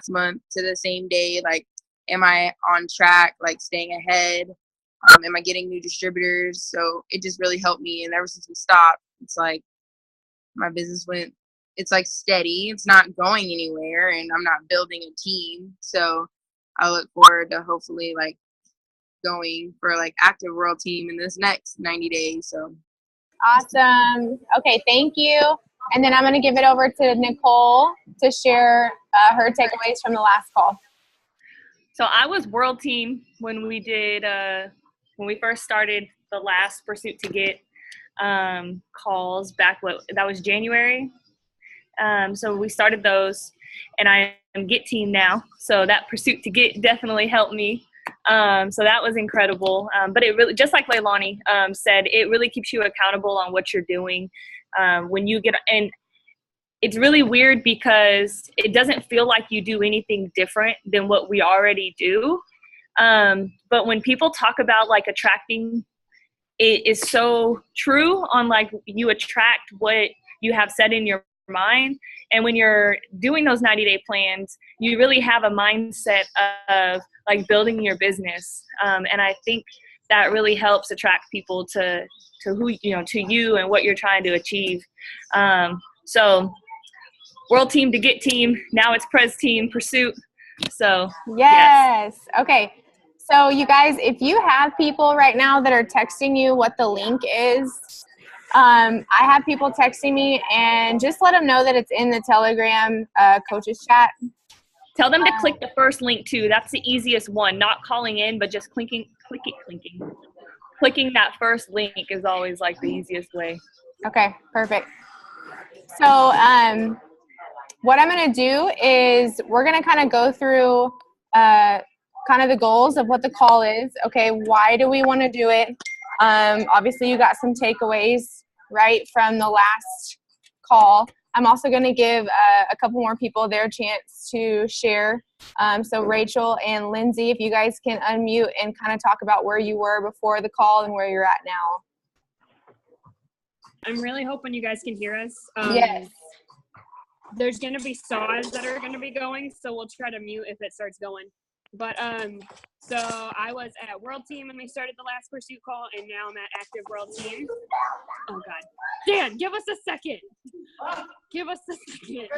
month to the same day. Like, am I on track, like staying ahead? Am I getting new distributors? So it just really helped me. And ever since we stopped, it's like my business it's like steady. It's not going anywhere, and I'm not building a team. So I look forward to hopefully like going for like active world team in this next 90 days. So awesome. Okay, thank you. And then I'm going to give it over to Nicole to share her takeaways from the last call. So I was world team when we did when we first started the last Pursuit to Get calls back. That was January. So we started those, and I am Get team now. So that Pursuit to Get definitely helped me. So that was incredible. But it really, just like Leilani said, it really keeps you accountable on what you're doing. When you get, and it's really weird because it doesn't feel like you do anything different than what we already do. But when people talk about like attracting, it is so true on like you attract what you have set in your mind. And when you're doing those 90-day plans, you really have a mindset of like building your business. And I think that really helps attract people to who, to you and what you're trying to achieve. So world team to Get team, now it's Pres team Pursuit. So yes. Okay. So you guys, if you have people right now that are texting you what the link is, I have people texting me, and just let them know that it's in the Telegram coaches chat. Tell them to click the first link too. That's the easiest one. Not calling in, but just clicking that first link is always like the easiest way. Okay, perfect. So what I'm going to do is we're going to kind of go through kind of the goals of what the call is. Okay, why do we want to do it? Obviously, you got some takeaways, right, from the last call. I'm also going to give a couple more people their chance to share. So Rachel and Lindsay, if you guys can unmute and kind of talk about where you were before the call and where you're at now. I'm really hoping you guys can hear us. Yes. There's going to be saws that are going to be going, so we'll try to mute if it starts going. But so I was at World Team when we started the last Pursuit call, and now I'm at Active World Team. Oh, God. Dan, give us a second. Give us a second.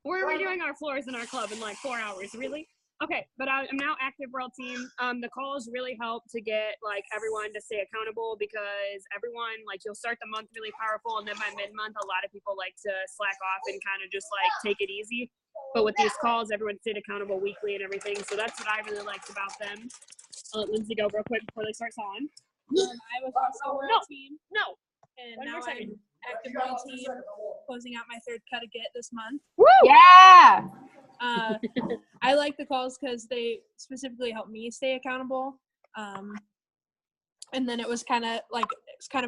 We're redoing our floors in our club in like 4 hours. Really? Okay, but I'm now Active World Team. The calls really help to get like everyone to stay accountable, because everyone, like, you'll start the month really powerful, and then by mid-month, a lot of people like to slack off and kind of just like take it easy. But with these calls, everyone stayed accountable weekly and everything. So that's what I really liked about them. I'll let Lindsay go real quick before they start sawing. I was also World Team. No. And now I'm Active World Team, closing out my third cut of Get this month. Woo! Yeah! I like the calls because they specifically help me stay accountable. And then it was kind of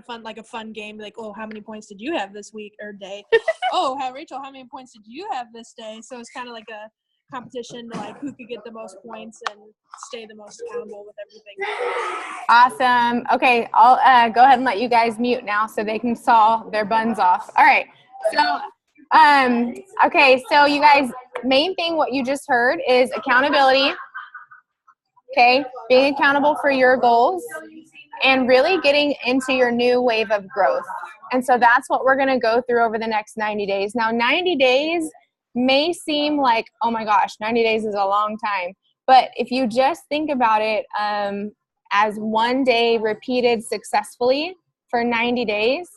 fun, like a fun game. Like, oh, how many points did you have this week or day? Oh, Rachel, how many points did you have this day? So it's kind of like a competition to like who could get the most points and stay the most accountable with everything. Awesome. Okay, I'll go ahead and let you guys mute now so they can saw their buns off. All right. So, okay, so you guys, main thing what you just heard is accountability. Okay, being accountable for your goals and really getting into your new wave of growth. And so that's what we're going to go through over the next 90 days. Now, 90 days may seem like, oh my gosh, 90 days is a long time. But if you just think about it as one day repeated successfully for 90 days,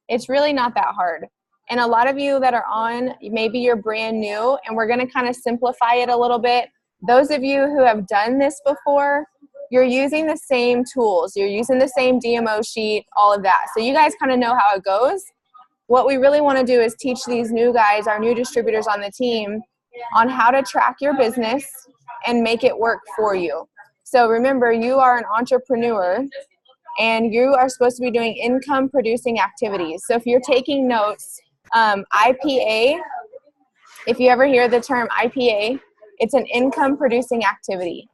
it's really not that hard. And a lot of you that are on, maybe you're brand new, and we're going to kind of simplify it a little bit. Those of you who have done this before, you're using the same tools. You're using the same DMO sheet, all of that. So you guys kind of know how it goes. What we really want to do is teach these new guys, our new distributors on the team, on how to track your business and make it work for you. So remember, you are an entrepreneur, and you are supposed to be doing income producing activities. So if you're taking notes, IPA, if you ever hear the term IPA, it's an income producing activity.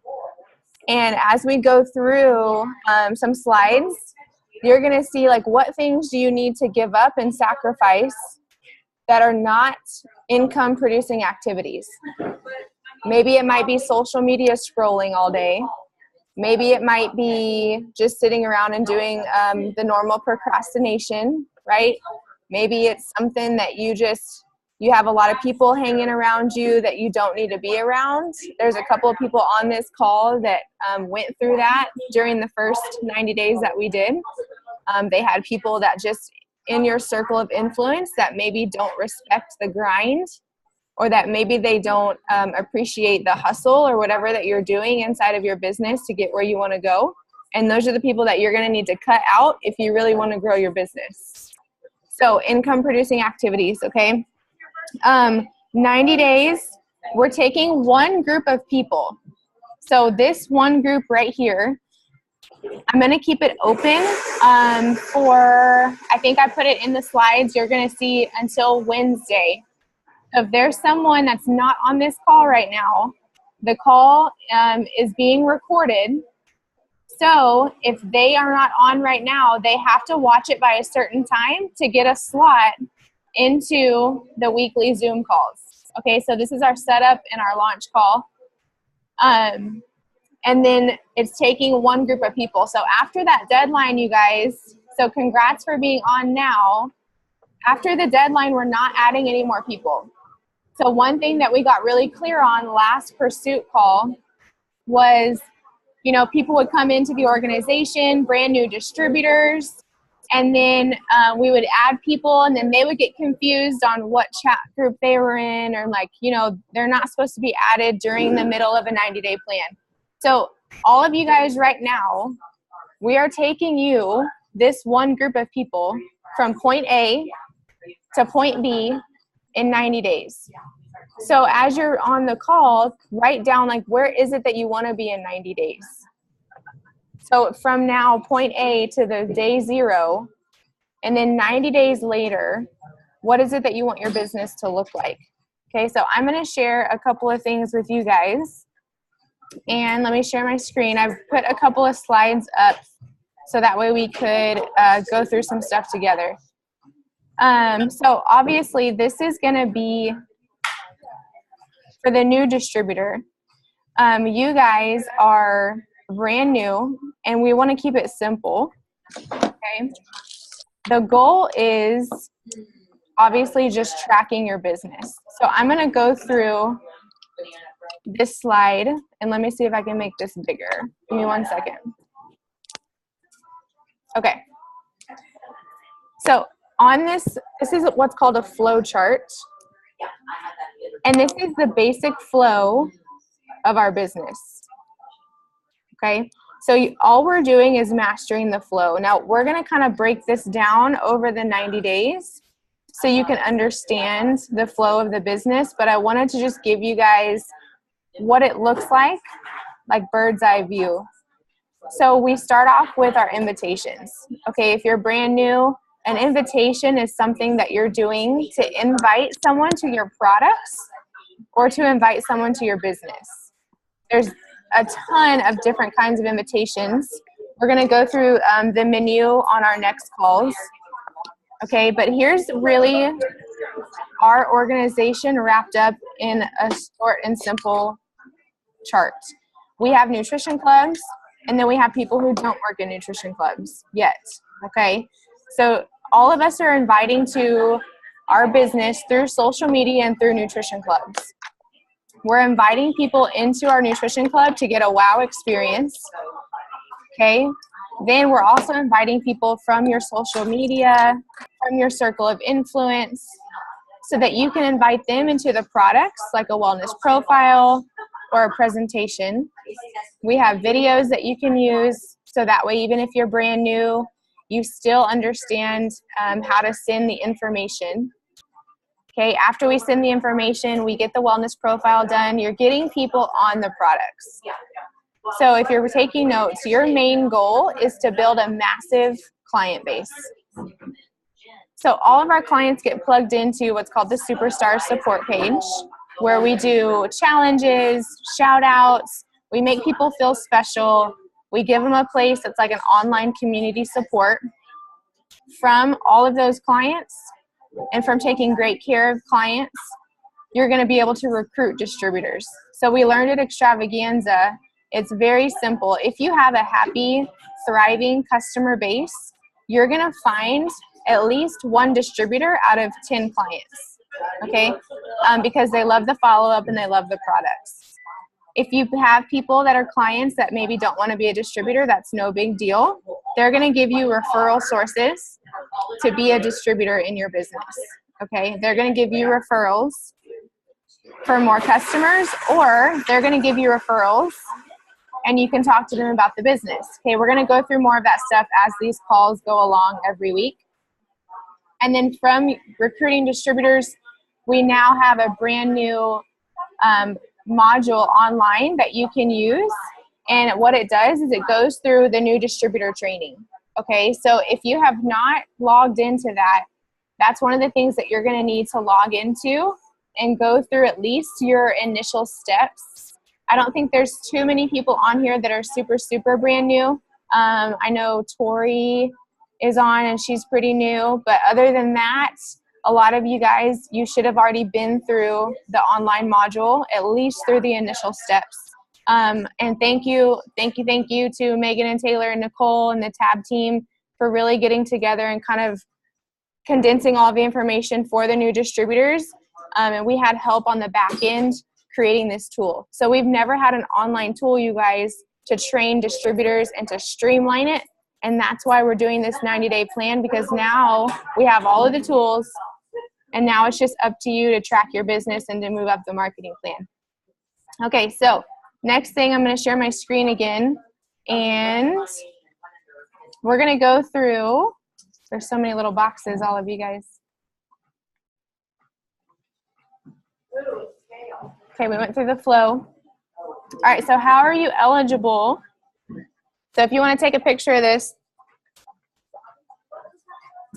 And as we go through some slides, you're going to see like what things do you need to give up and sacrifice that are not income producing activities. Maybe it might be social media scrolling all day. Maybe it might be just sitting around and doing the normal procrastination, right? Maybe it's something that you have a lot of people hanging around you that you don't need to be around. There's a couple of people on this call that went through that during the first 90 days that we did. They had people that just in your circle of influence that maybe don't respect the grind, or that maybe they don't appreciate the hustle or whatever that you're doing inside of your business to get where you want to go. And those are the people that you're going to need to cut out if you really want to grow your business. So income producing activities, okay? 90 days, we're taking one group of people. So this one group right here, I'm going to keep it open for, I think I put it in the slides, you're going to see until Wednesday. If there's someone that's not on this call right now, the call is being recorded. So if they are not on right now, they have to watch it by a certain time to get a slot into the weekly Zoom calls. Okay, so this is our setup and our launch call. And then it's taking one group of people. So after that deadline, you guys, so congrats for being on now. After the deadline, we're not adding any more people. So one thing that we got really clear on last pursuit call was, you know, people would come into the organization, brand new distributors, and then we would add people, and then they would get confused on what chat group they were in, or like, you know, they're not supposed to be added during the middle of a 90-day plan. So all of you guys right now, we are taking you, this one group of people, from point A to point B in 90 days. So as you're on the call, write down like, where is it that you want to be in 90 days? So from now, point A to the day 0, and then 90 days later, what is it that you want your business to look like? Okay, so I'm going to share a couple of things with you guys. And let me share my screen. I've put a couple of slides up so that way we could go through some stuff together. So obviously this is going to be for the new distributor. You guys are brand new and we want to keep it simple. Okay. The goal is obviously just tracking your business. So I'm going to go through this slide and let me see if I can make this bigger. Give me 1 second. Okay. So on this is what's called a flow chart. And this is the basic flow of our business. Okay. So all we're doing is mastering the flow. Now we're going to kind of break this down over the 90 days so you can understand the flow of the business. But I wanted to just give you guys what it looks like bird's eye view. So we start off with our invitations. Okay, if you're brand new, an invitation is something that you're doing to invite someone to your products or to invite someone to your business. There's a ton of different kinds of invitations. We're going to go through the menu on our next calls. Okay, but here's really our organization wrapped up in a short and simple chart. We have nutrition clubs, and then we have people who don't work in nutrition clubs yet. Okay, so all of us are inviting to our business through social media and through nutrition clubs. We're inviting people into our nutrition club to get a wow experience. Okay, then we're also inviting people from your social media, from your circle of influence, so that you can invite them into the products like a wellness profile or a presentation. We have videos that you can use so that way even if you're brand new, you still understand how to send the information. Okay, after we send the information, we get the wellness profile done. You're getting people on the products. So if you're taking notes, your main goal is to build a massive client base. So all of our clients get plugged into what's called the Superstar support page, where we do challenges, shout outs, we make people feel special, we give them a place that's like an online community support. From all of those clients, and from taking great care of clients, you're going to be able to recruit distributors. So we learned at Extravaganza, it's very simple. If you have a happy, thriving customer base, you're going to find at least one distributor out of 10 clients, okay? Because they love the follow-up and they love the products. If you have people that are clients that maybe don't want to be a distributor, that's no big deal. They're going to give you referral sources to be a distributor in your business, okay? They're going to give you referrals for more customers, or they're going to give you referrals and you can talk to them about the business. Okay, we're going to go through more of that stuff as these calls go along every week. And then from recruiting distributors, we now have a brand new module online that you can use. And what it does is it goes through the new distributor training. Okay, so if you have not logged into that, that's one of the things that you're going to need to log into and go through at least your initial steps. I don't think there's too many people on here that are super, super brand new. I know Tori is on and she's pretty new, but other than that, a lot of you guys, you should have already been through the online module, at least through the initial steps. And thank you to Megan and Taylor and Nicole and the TAB team for really getting together and kind of condensing all the information for the new distributors. And we had help on the back end creating this tool. So we've never had an online tool, you guys, to train distributors and to streamline it. And that's why we're doing this 90-day plan, because now we have all of the tools and now it's just up to you to track your business and to move up the marketing plan. Okay, so next thing, I'm going to share my screen again and we're going to go through, there's so many little boxes, all of you guys. Okay, we went through the flow. All right, so how are you eligible? So if you want to take a picture of this,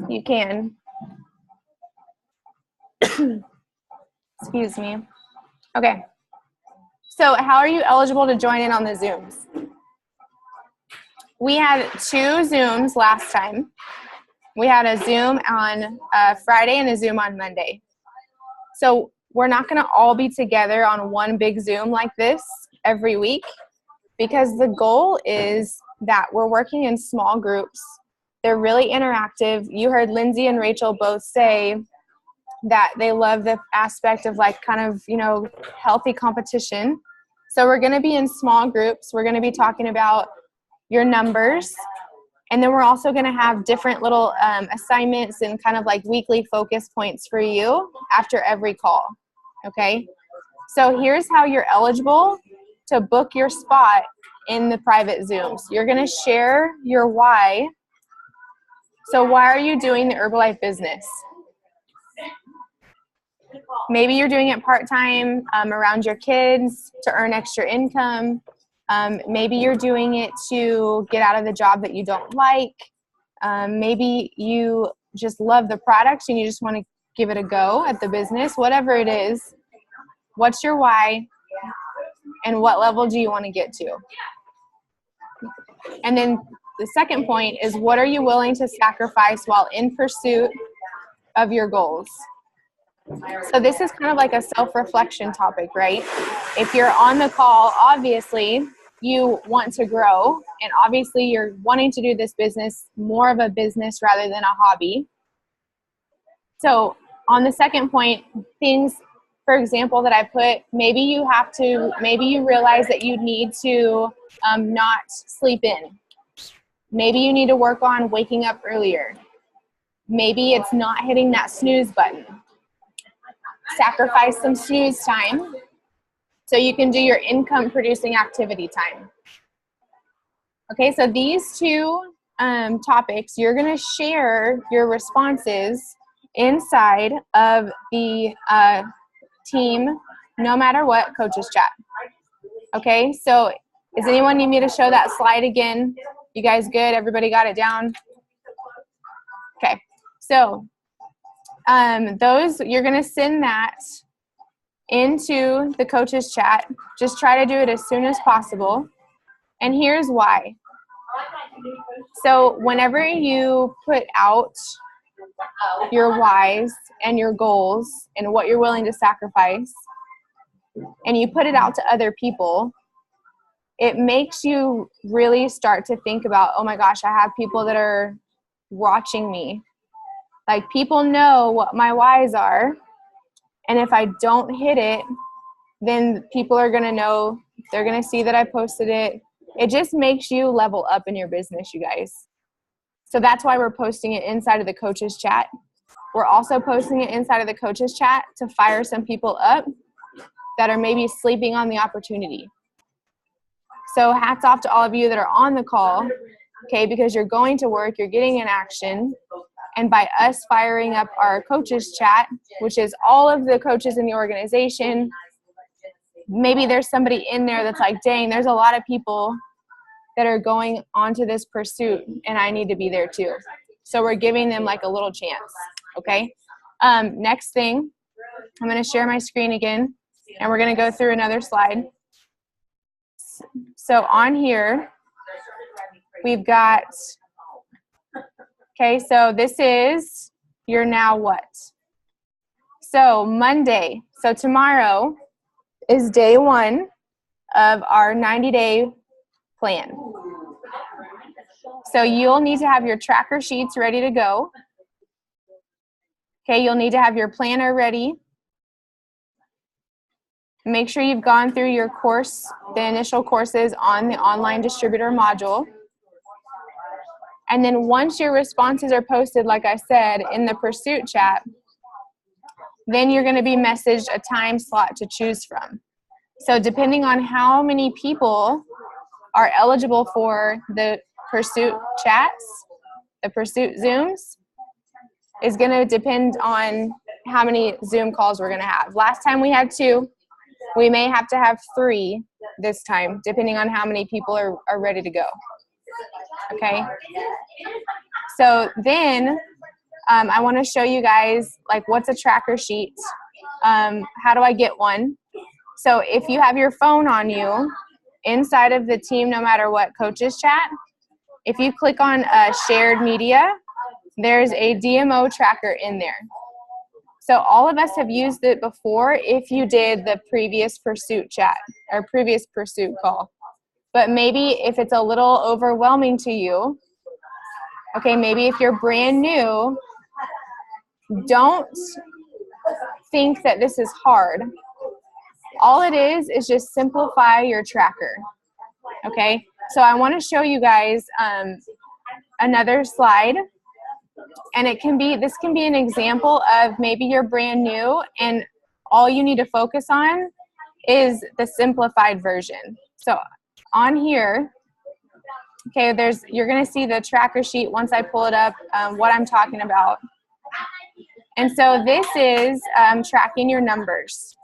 you can. Excuse me. Okay. So how are you eligible to join in on the Zooms? We had 2 Zooms last time. We had a Zoom on Friday and a Zoom on Monday. So we're not going to all be together on one big Zoom like this every week, because the goal is that we're working in small groups. They're really interactive. You heard Lindsay and Rachel both say that they love the aspect of like kind of, you know, healthy competition. So we're going to be in small groups. We're going to be talking about your numbers. And then we're also going to have different little assignments and kind of like weekly focus points for you after every call. Okay. So here's how you're eligible to book your spot in the private Zooms. You're going to share your why. So why are you doing the Herbalife business? Maybe you're doing it part-time around your kids to earn extra income. Maybe you're doing it to get out of the job that you don't like. Maybe you just love the product and you just want to give it a go at the business. Whatever it is, what's your why and what level do you want to get to? And then the second point is, what are you willing to sacrifice while in pursuit of your goals? So this is kind of like a self-reflection topic, right? If you're on the call, obviously you want to grow, and obviously you're wanting to do this business more of a business rather than a hobby. So on the second point, things, for example, that I put, maybe you realize that you need to not sleep in. Maybe you need to work on waking up earlier. Maybe it's not hitting that snooze button. Sacrifice some snooze time so you can do your income producing activity time. Okay, so these 2 topics, you're going to share your responses inside of the team, no matter what, coaches chat. Okay, so does anyone need me to show that slide again? You guys good? Everybody got it down? Okay, so those, you're going to send that into the coaches chat. Just try to do it as soon as possible. And here's why. So whenever you put out your whys and your goals and what you're willing to sacrifice, and you put it out to other people, it makes you really start to think about, oh my gosh, I have people that are watching me. Like, people know what my whys are, and if I don't hit it, then people are going to know, they're going to see that I posted it. It just makes you level up in your business, you guys. So that's why we're posting it inside of the coaches chat. We're also posting it inside of the coaches chat to fire some people up that are maybe sleeping on the opportunity. So hats off to all of you that are on the call, okay, because you're going to work, you're getting in action, and by us firing up our coaches chat, which is all of the coaches in the organization, maybe there's somebody in there that's like, dang, there's a lot of people that are going onto this pursuit and I need to be there too. So we're giving them like a little chance, okay? Next thing, I'm going to share my screen again, and we're going to go through another slide. So on here, we've got, okay, so this is your now what? So Monday, so tomorrow is day 1 of our 90-day plan. So you'll need to have your tracker sheets ready to go. Okay, you'll need to have your planner ready. Make sure you've gone through your course, the initial courses on the online distributor module. And then once your responses are posted, like I said, in the pursuit chat, then you're going to be messaged a time slot to choose from. So depending on how many people are eligible for the pursuit chats, the pursuit Zooms, is going to depend on how many Zoom calls we're going to have. Last time we had 2. We may have to have 3 this time, depending on how many people are ready to go. Okay? So then I want to show you guys, like, what's a tracker sheet? How do I get one? So if you have your phone on you, inside of the Team No Matter What coaches chat, if you click on shared media, there's a DMO tracker in there. So all of us have used it before if you did the previous pursuit chat or previous pursuit call. But maybe if it's a little overwhelming to you, okay, maybe if you're brand new, don't think that this is hard. All it is just simplify your tracker, okay? So I want to show you guys another slide. And this can be an example of maybe you're brand new and all you need to focus on is the simplified version. So on here, okay, you're going to see the tracker sheet once I pull it up, what I'm talking about. And so this is tracking your numbers.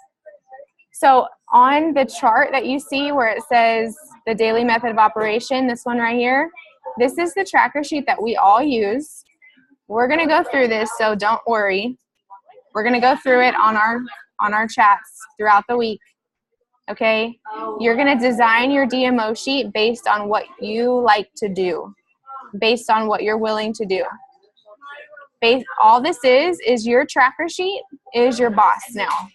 So on the chart that you see where it says the daily method of operation, this one right here, this is the tracker sheet that we all use. We're going to go through this, so don't worry. We're going to go through it on our chats throughout the week. Okay? You're going to design your DMO sheet based on what you like to do, based on what you're willing to do. All this is your tracker sheet is your boss now.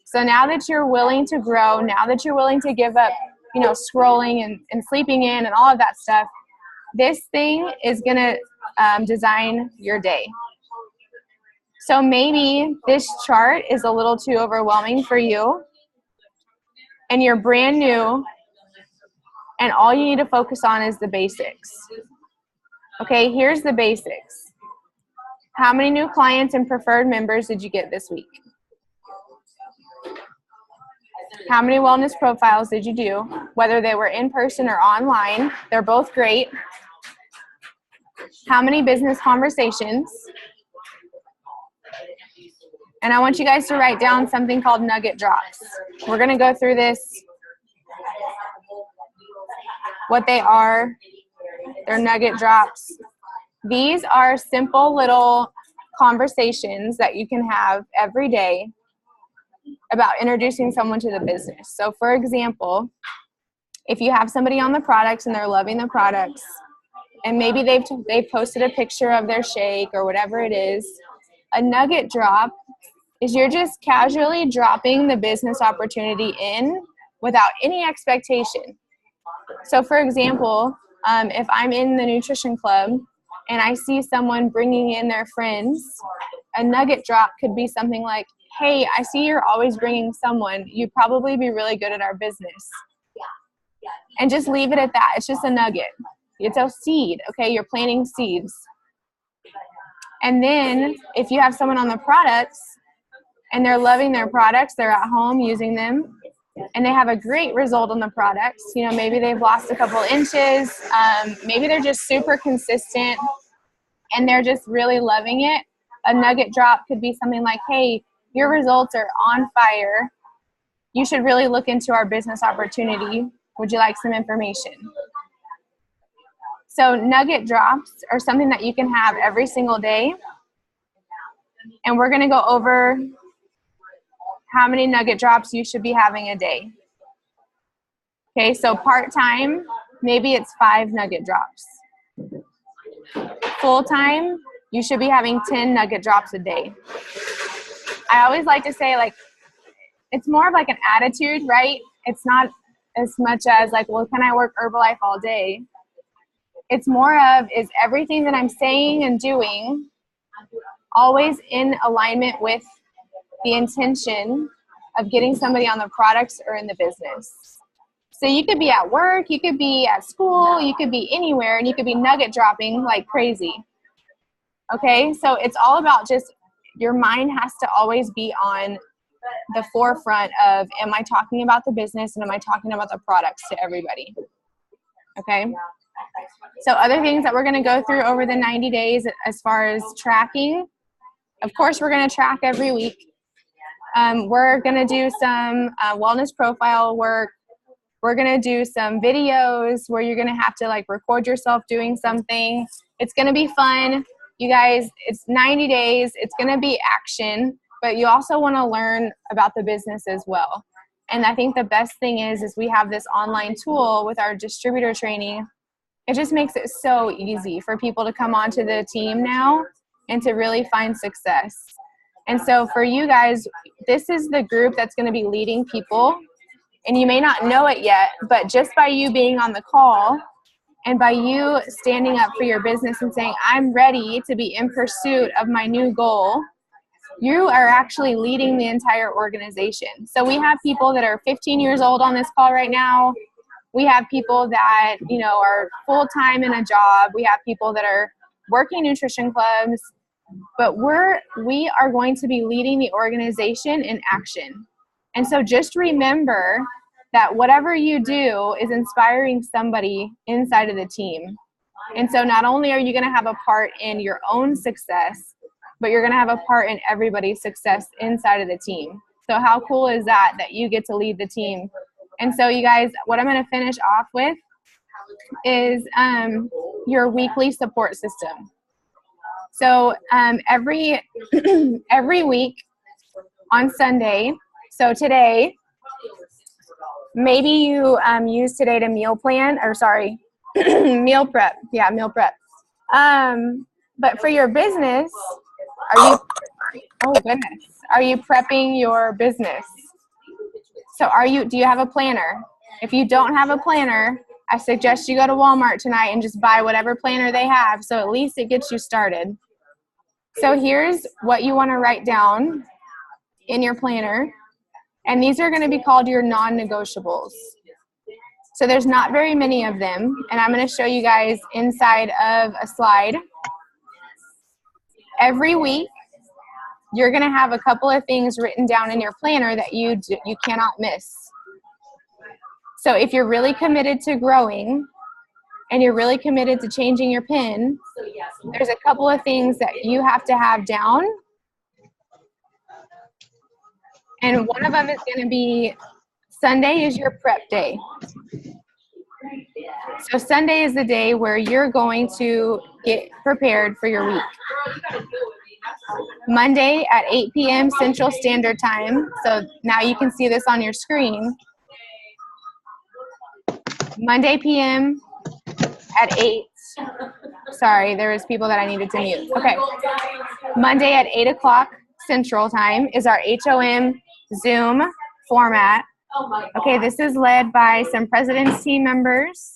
So now that you're willing to grow, now that you're willing to give up, scrolling and sleeping in and all of that stuff, this thing is going to design your day. So maybe this chart is a little too overwhelming for you and you're brand new and all you need to focus on is the basics. Okay, here's the basics. How many new clients and preferred members did you get this week? How many wellness profiles did you do? Whether they were in person or online, they're both great. How many business conversations? And I want you guys to write down something called nugget drops. We're going to go through this, what they are. They're nugget drops. These are simple little conversations that you can have every day about introducing someone to the business. So for example, if you have somebody on the products and they're loving the products, and maybe they've posted a picture of their shake or whatever it is. A nugget drop is you're just casually dropping the business opportunity in without any expectation. So for example, if I'm in the nutrition club and I see someone bringing in their friends, a nugget drop could be something like, hey, I see you're always bringing someone. You'd probably be really good at our business. And just leave it at that. It's just a nugget. It's a seed, okay? You're planting seeds. And then if you have someone on the products and they're loving their products, they're at home using them, and they have a great result on the products, you know, maybe they've lost a couple inches, maybe they're just super consistent and they're just really loving it. A nugget drop could be something like, hey, your results are on fire. You should really look into our business opportunity. Would you like some information? So nugget drops are something that you can have every single day. And we're going to go over how many nugget drops you should be having a day. Okay, so part-time, maybe it's 5 nugget drops. Full-time, you should be having 10 nugget drops a day. I always like to say, like, it's more of like an attitude, right? It's not as much as like, well, can I work Herbalife all day? It's more of, is everything that I'm saying and doing always in alignment with the intention of getting somebody on the products or in the business? So you could be at work, you could be at school, you could be anywhere, and you could be nugget dropping like crazy. Okay, so it's all about just, your mind has to always be on the forefront of, am I talking about the business and am I talking about the products to everybody? Okay, so other things that we're going to go through over the 90 days as far as tracking. Of course, we're going to track every week. We're going to do some wellness profile work. We're going to do some videos where you're going to have to like record yourself doing something. It's going to be fun. You guys, it's 90 days. It's going to be action, but you also want to learn about the business as well. And I think the best thing is we have this online tool with our distributor training. It just makes it so easy for people to come onto the team now and to really find success. And so for you guys, this is the group that's going to be leading people. And you may not know it yet, but just by you being on the call and by you standing up for your business and saying, I'm ready to be in pursuit of my new goal, you are actually leading the entire organization. So we have people that are 15 years old on this call right now. We have people that, you know, are full-time in a job. We have people that are working nutrition clubs. But we are going to be leading the organization in action. And so just remember that whatever you do is inspiring somebody inside of the team. And so not only are you going to have a part in your own success, but you're going to have a part in everybody's success inside of the team. So how cool is that you get to lead the team? And so you guys, what I'm going to finish off with is your weekly support system. So every week on Sunday, so today, maybe you use today to meal plan, or sorry, meal prep. Yeah, meal prep. But for your business, oh goodness, are you prepping your business? So do you have a planner? If you don't have a planner, I suggest you go to Walmart tonight and just buy whatever planner they have, so at least it gets you started. So here's what you want to write down in your planner, and these are going to be called your non-negotiables. So there's not very many of them, and I'm going to show you guys inside of a slide. Every week, you're going to have a couple of things written down in your planner that you cannot miss. So if you're really committed to growing and you're really committed to changing your PIN, there's a couple of things that you have to have down. And one of them is going to be Sunday is your prep day. So Sunday is the day where you're going to get prepared for your week. Monday at 8 p.m. Central Standard Time. So now you can see this on your screen. Monday p.m. at 8 Sorry, there was people that I needed to mute. Okay. Monday at 8 o'clock Central Time is our HOM Zoom format. Okay, this is led by some President's team members.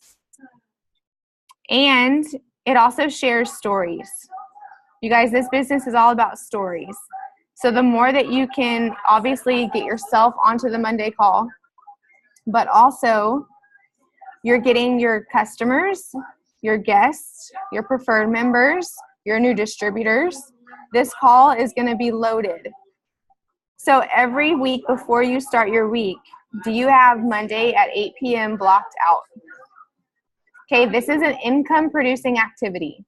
And it also shares stories. You guys, this business is all about stories. So the more that you can obviously get yourself onto the Monday call, but also you're getting your customers, your guests, your preferred members, your new distributors. This call is going to be loaded. So every week before you start your week, do you have Monday at 8 p.m. blocked out? Okay, this is an income producing activity.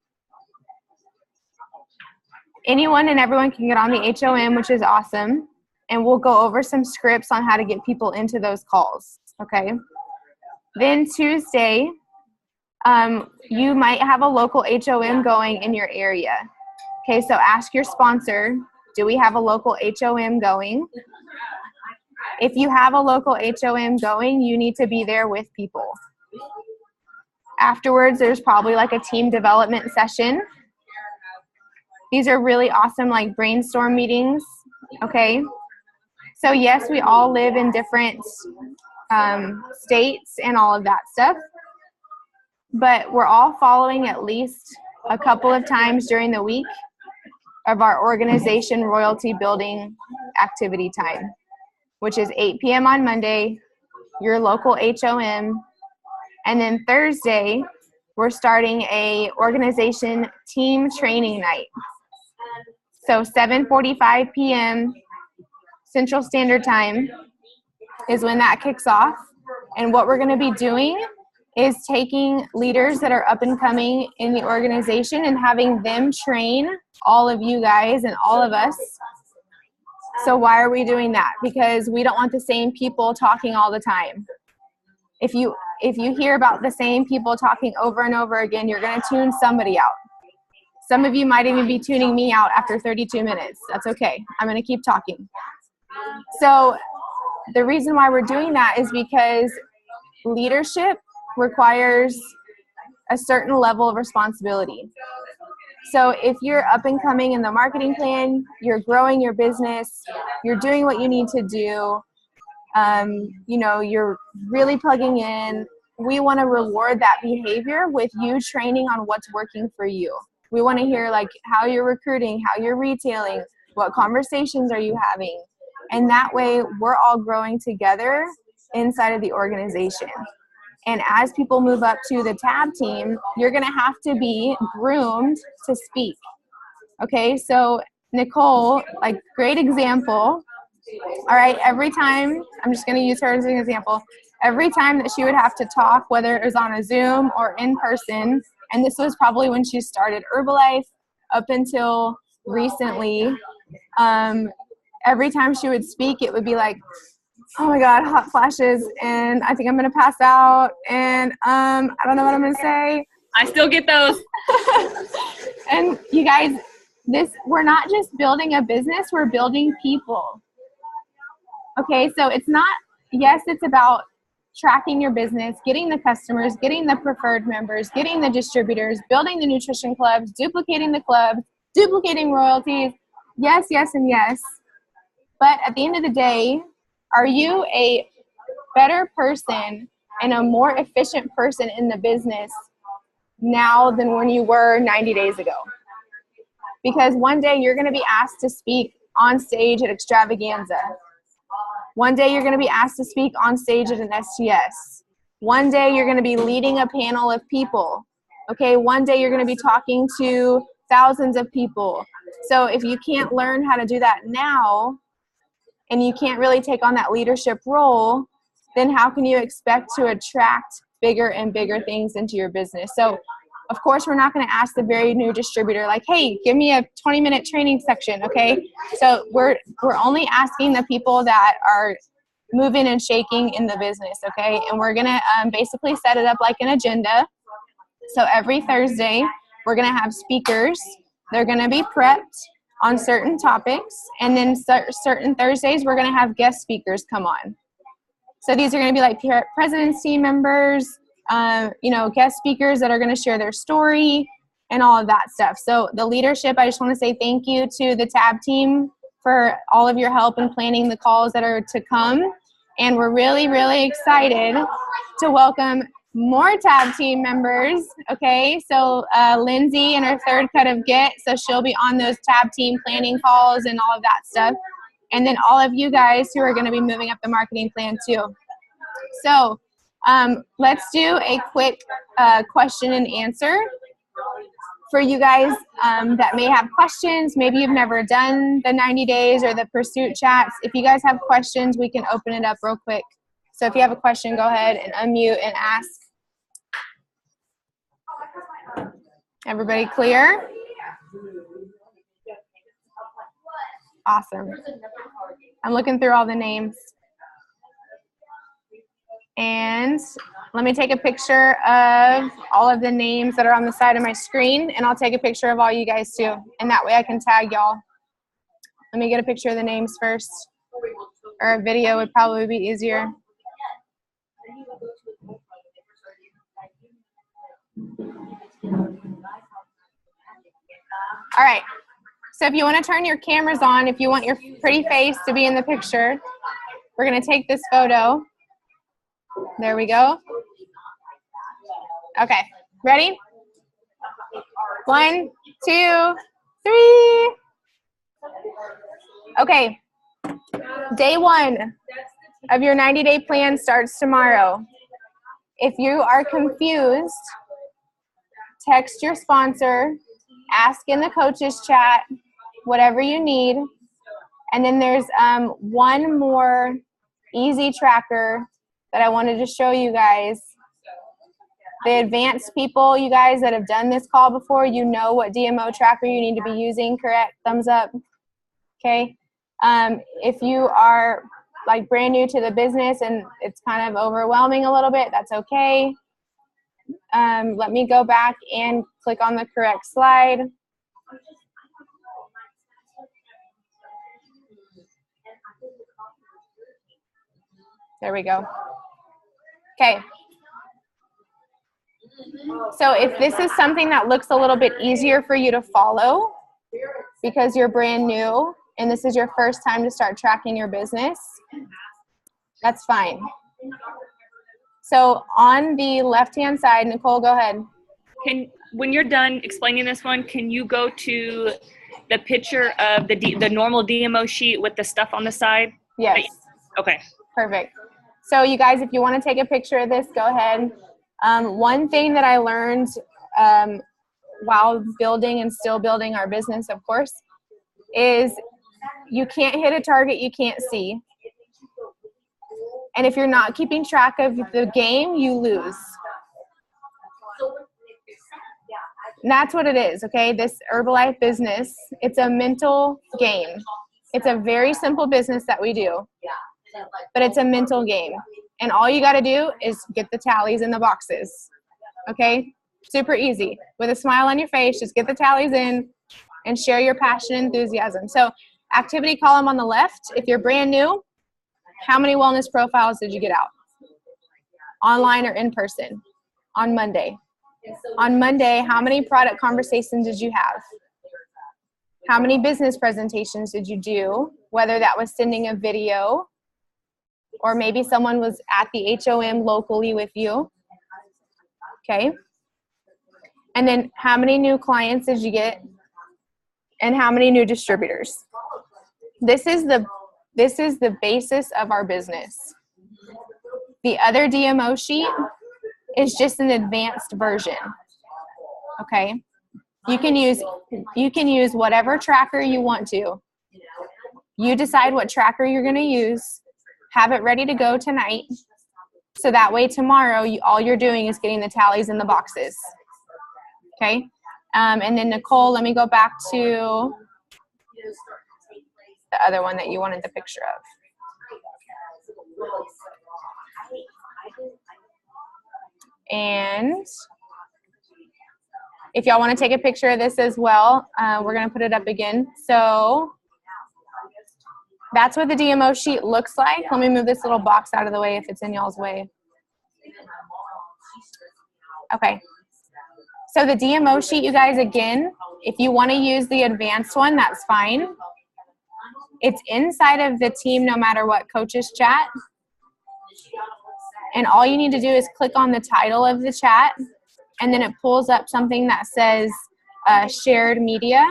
Anyone and everyone can get on the HOM, which is awesome. And we'll go over some scripts on how to get people into those calls, okay? Then Tuesday, you might have a local HOM going in your area. Okay, so ask your sponsor, do we have a local HOM going? If you have a local HOM going, you need to be there with people. Afterwards, there's probably like a team development session. These are really awesome like brainstorm meetings, okay? So yes, we all live in different states and all of that stuff, but we're all following at least a couple of times during the week of our organization royalty building activity time, which is 8 p.m. on Monday, your local HOM, and then Thursday, we're starting a organization team training night. So 7:45 p.m. Central Standard Time is when that kicks off. And what we're going to be doing is taking leaders that are up and coming in the organization and having them train all of you guys and all of us. So why are we doing that? Because we don't want the same people talking all the time. If you hear about the same people talking over and over again, you're going to tune somebody out. Some of you might even be tuning me out after 32 minutes. That's okay. I'm going to keep talking. So the reason why we're doing that is because leadership requires a certain level of responsibility. So if you're up and coming in the marketing plan, you're growing your business, you're doing what you need to do, you're really plugging in, we want to reward that behavior with you training on what's working for you. We want to hear like how you're recruiting, how you're retailing, what conversations are you having. And that way we're all growing together inside of the organization. And as people move up to the tab team, you're going to have to be groomed to speak. Okay, so Nicole, like great example. All right, every time, I'm just going to use her as an example. Every time that she would have to talk, whether it was on a Zoom or in person, and this was probably when she started Herbalife up until recently, every time she would speak, it would be like, oh my God, hot flashes, and I think I'm going to pass out, and I don't know what I'm going to say. I still get those. And you guys, we're not just building a business, we're building people. Okay, so it's not, yes, it's about tracking your business, getting the customers, getting the preferred members, getting the distributors, building the nutrition clubs, duplicating the clubs, duplicating royalties. Yes, yes, and yes. But at the end of the day, are you a better person and a more efficient person in the business now than when you were 90 days ago? Because one day you're going to be asked to speak on stage at Extravaganza. One day you're going to be asked to speak on stage at an STS. One day you're going to be leading a panel of people. Okay, one day you're going to be talking to thousands of people. So if you can't learn how to do that now, and you can't really take on that leadership role, then how can you expect to attract bigger and bigger things into your business? So of course, we're not going to ask the very new distributor, like, hey, give me a 20-minute training section, okay? So we're only asking the people that are moving and shaking in the business, okay? And we're going to basically set it up like an agenda. So every Thursday, we're going to have speakers. They're going to be prepped on certain topics. And then certain Thursdays, we're going to have guest speakers come on. So these are going to be like President's team members, you know, guest speakers that are going to share their story and all of that stuff. So the leadership, I just want to say thank you to the TAB team for all of your help in planning the calls that are to come. And we're really, really excited to welcome more TAB team members. Okay, so Lindsay in her third cut of Get, so she'll be on those TAB team planning calls and all of that stuff. And then all of you guys who are going to be moving up the marketing plan too. So let's do a quick question and answer for you guys that may have questions. Maybe you've never done the 90 days or the pursuit chats. If you guys have questions, we can open it up real quick. So if you have a question, go ahead and unmute and ask. Everybody clear? Awesome. I'm looking through all the names. And let me take a picture of all of the names that are on the side of my screen, and I'll take a picture of all you guys too. And that way I can tag y'all. Let me get a picture of the names first. Or a video would probably be easier. All right. So if you want to turn your cameras on, if you want your pretty face to be in the picture, we're going to take this photo. There we go. Okay, ready? 1, 2, 3. Okay, day 1 of your 90-day plan starts tomorrow. If you are confused, text your sponsor, ask in the coaches chat, whatever you need. And then there's one more easy tracker that I wanted to show you guys. The advanced people, you guys that have done this call before, you know what DMO tracker you need to be using, correct? Thumbs up. Okay. If you are like brand new to the business and it's kind of overwhelming a little bit, that's okay. Let me go back and click on the correct slide. There we go. Okay. So if this is something that looks a little bit easier for you to follow because you're brand new and this is your first time to start tracking your business, that's fine. So on the left-hand side, Nicole, go ahead. When you're done explaining this one, can you go to the picture of the normal DMO sheet with the stuff on the side? Yes. Okay. Perfect. So you guys, if you want to take a picture of this, go ahead. One thing that I learned while building and still building our business, of course, is you can't hit a target you can't see. And if you're not keeping track of the game, you lose. And that's what it is, okay? This Herbalife business, it's a mental game. It's a very simple business that we do, but it's a mental game. And all you got to do is get the tallies in the boxes, okay? Super easy. With a smile on your face, just get the tallies in and share your passion and enthusiasm. So activity column on the left, if you're brand new, how many wellness profiles did you get out? Online or in person? On Monday. On Monday, how many product conversations did you have? How many business presentations did you do? Whether that was sending a video or maybe someone was at the HOM locally with you. Okay. And then how many new clients did you get? And how many new distributors? This is the basis of our business. The other DMO sheet is just an advanced version. Okay? You can use whatever tracker you want to. You decide what tracker you're going to use. Have it ready to go tonight. So that way tomorrow, all you're doing is getting the tallies in the boxes. Okay? And then Nicole, let me go back to the other one that you wanted the picture of. And if y'all want to take a picture of this as well, we're going to put it up again. So that's what the DMO sheet looks like. Let me move this little box out of the way if it's in y'all's way. Okay. So the DMO sheet, you guys, again, if you want to use the advanced one, that's fine. It's inside of the Team No Matter What coaches chat. And all you need to do is click on the title of the chat, and then it pulls up something that says shared media,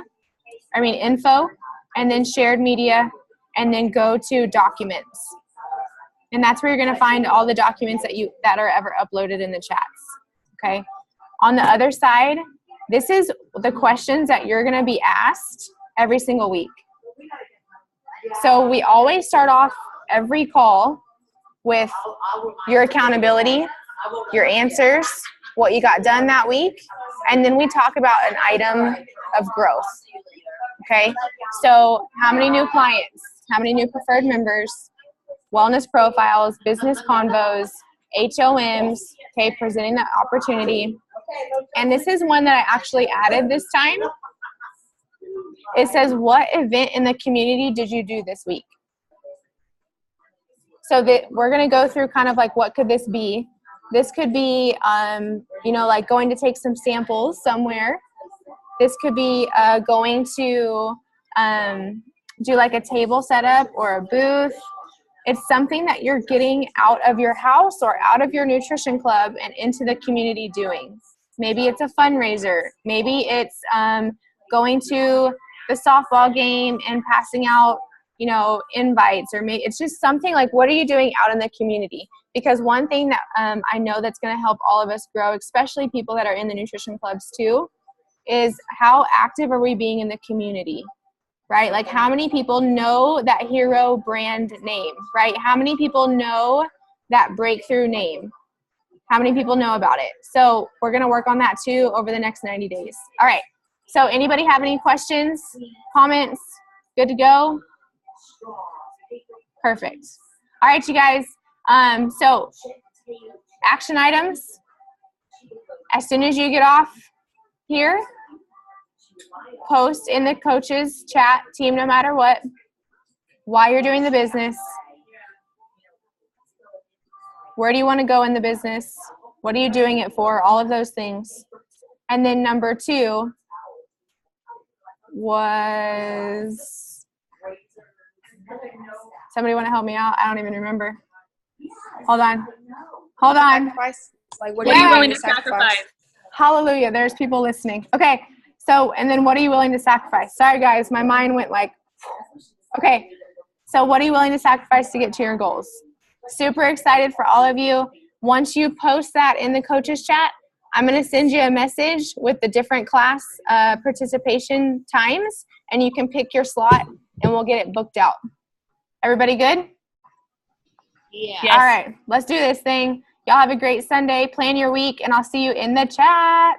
info, and then shared media, and then go to documents. And that's where you're going to find all the documents that are ever uploaded in the chats. Okay. On the other side, this is the questions that you're going to be asked every single week. So we always start off every call with your accountability, your answers, what you got done that week, and then we talk about an item of growth. Okay, so how many new clients, how many new preferred members, wellness profiles, business convos, HOMs, okay, presenting that opportunity. And this is one that I actually added this time. It says, what event in the community did you do this week? So that we're going to go through kind of like, what could this be? This could be, like going to take some samples somewhere. This could be going to do like a table setup or a booth. It's something that you're getting out of your house or out of your nutrition club and into the community doing. Maybe it's a fundraiser. Maybe it's going to the softball game and passing out, invites, or maybe it's just something like, what are you doing out in the community? Because one thing that I know that's going to help all of us grow, especially people that are in the nutrition clubs too, is how active are we being in the community, right? Like how many people know that hero brand name, right? How many people know that breakthrough name? How many people know about it? So we're going to work on that too over the next 90 days. All right. So anybody have any questions, comments? Good to go? Perfect. All right, you guys. So action items. As soon as you get off here, post in the coaches chat, Team No Matter What, why you're doing the business. Where do you want to go in the business? What are you doing it for? All of those things. And then number 2 was, somebody want to help me out? I don't even remember. Hold on. Sacrifice? Like, What are you willing to sacrifice? Hallelujah. There's people listening. Okay. So, and then what are you willing to sacrifice? Sorry, guys. My mind went like, okay. So what are you willing to sacrifice to get to your goals? Super excited for all of you. Once you post that in the coaches chat, I'm going to send you a message with the different class participation times, and you can pick your slot, and we'll get it booked out. Everybody good? Yeah. Yes. All right. Let's do this thing. Y'all have a great Sunday. Plan your week, and I'll see you in the chat.